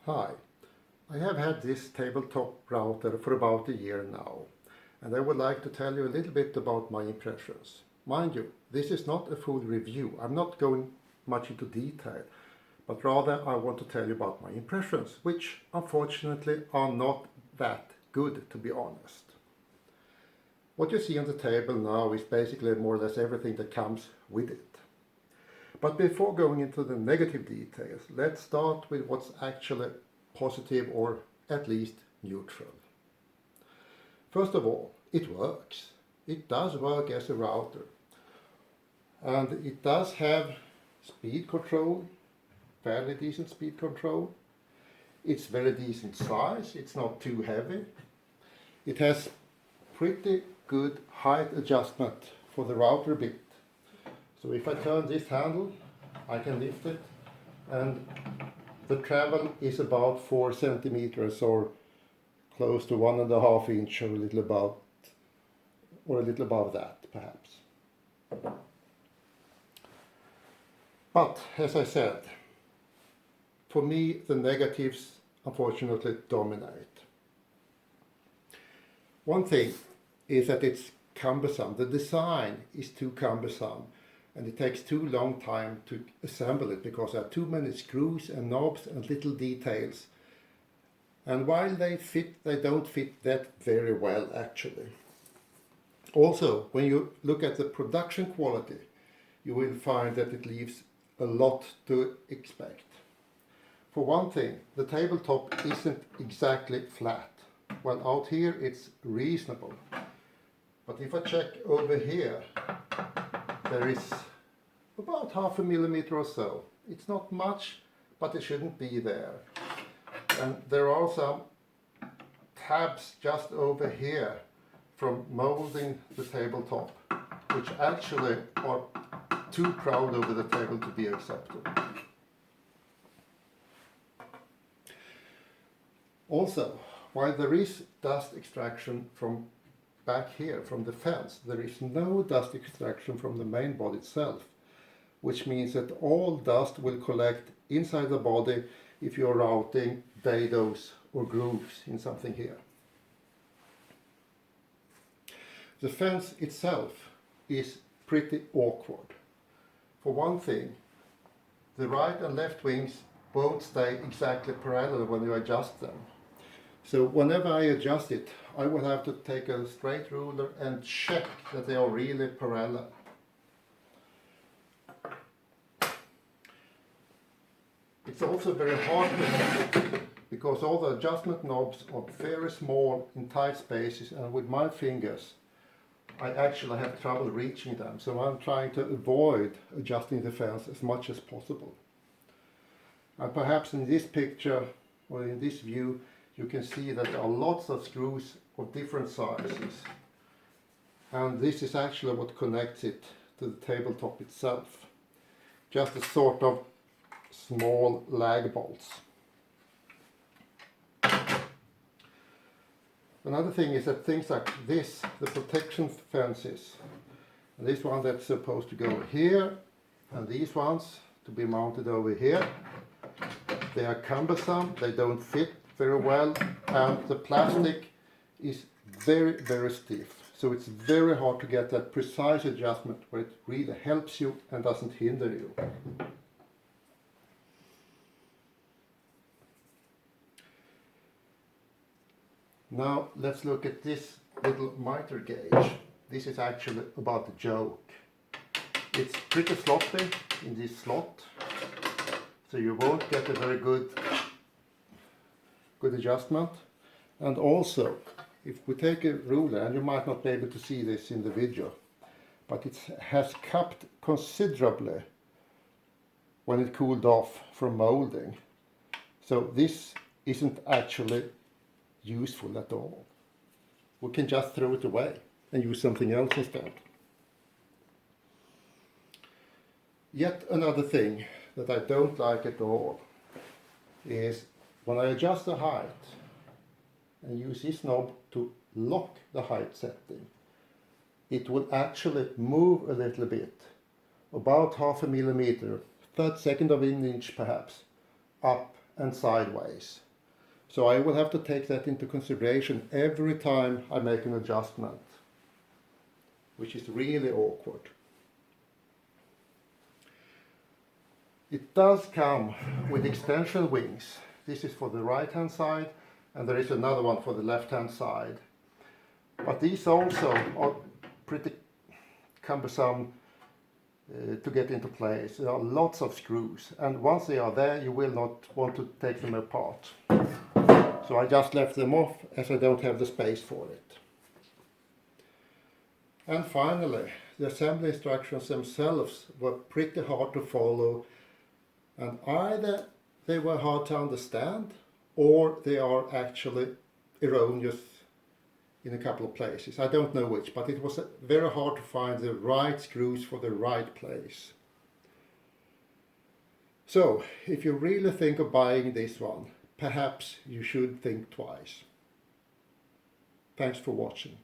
Hi, I have had this tabletop router for about a year now, and I would like to tell you a little bit about my impressions. Mind you, this is not a full review. I'm not going much into detail, but rather I want to tell you about my impressions, which unfortunately are not that good, to be honest. What you see on the table now is basically more or less everything that comes with it. But before going into the negative details, let's start with what's actually positive or at least neutral. First of all, it works. It does work as a router. And it does have speed control, fairly decent speed control. It's very decent size, it's not too heavy. It has pretty good height adjustment for the router bit. So if I turn this handle, I can lift it, and the travel is about 4 centimeters or close to 1.5 inch or a little above that perhaps. But as I said, for me the negatives unfortunately dominate. One thing is that it's cumbersome. The design is too cumbersome. And it takes too long time to assemble it because there are too many screws and knobs and little details. And while they fit, they don't fit that very well actually. Also, when you look at the production quality, you will find that it leaves a lot to expect. For one thing, the tabletop isn't exactly flat. Well, out here it's reasonable. But if I check over here, there is about 0.5 millimeter or so. It's not much, but it shouldn't be there. And there are some tabs just over here from molding the tabletop, which actually are too proud over the table to be accepted. Also, while there is dust extraction from back here from the fence, there is no dust extraction from the main body itself, which means that all dust will collect inside the body if you're routing dados or grooves in something here. The fence itself is pretty awkward. For one thing, the right and left wings won't stay exactly parallel when you adjust them. So whenever I adjust it, I will have to take a straight ruler and check that they are really parallel. It's also very hard because all the adjustment knobs are very small in tight spaces, and with my fingers I actually have trouble reaching them. So I'm trying to avoid adjusting the fence as much as possible. And perhaps in this picture or in this view you can see that there are lots of screws of different sizes, and this is actually what connects it to the tabletop itself. Just a sort of small lag bolts. Another thing is that things like this, the protection fences, and this one that's supposed to go here, and these ones to be mounted over here, they are cumbersome, they don't fit very well, and the plastic is very stiff, so it's very hard to get that precise adjustment where it really helps you and doesn't hinder you. Now let's look at this little mitre gauge. This is actually about a joke. It's pretty sloppy in this slot, so you won't get a very good adjustment. And also, if we take a ruler, and you might not be able to see this in the video, but it has cupped considerably when it cooled off from molding. So this isn't actually useful at all. We can just throw it away and use something else instead. Yet another thing that I don't like at all is when I adjust the height and use this knob to lock the height setting, it will actually move a little bit, about 0.5 millimeter, 1/32 of an inch perhaps, up and sideways. So I will have to take that into consideration every time I make an adjustment, which is really awkward. It does come with extension wings. This is for the right hand side, and there is another one for the left hand side. But these also are pretty cumbersome to get into place. There are lots of screws, and once they are there you will not want to take them apart. So I just left them off as I don't have the space for it. And finally, the assembly instructions themselves were pretty hard to follow, and either they were hard to understand or they are actually erroneous in a couple of places. I don't know which, but it was very hard to find the right screws for the right place. So, if you really think of buying this one, perhaps you should think twice. Thanks for watching.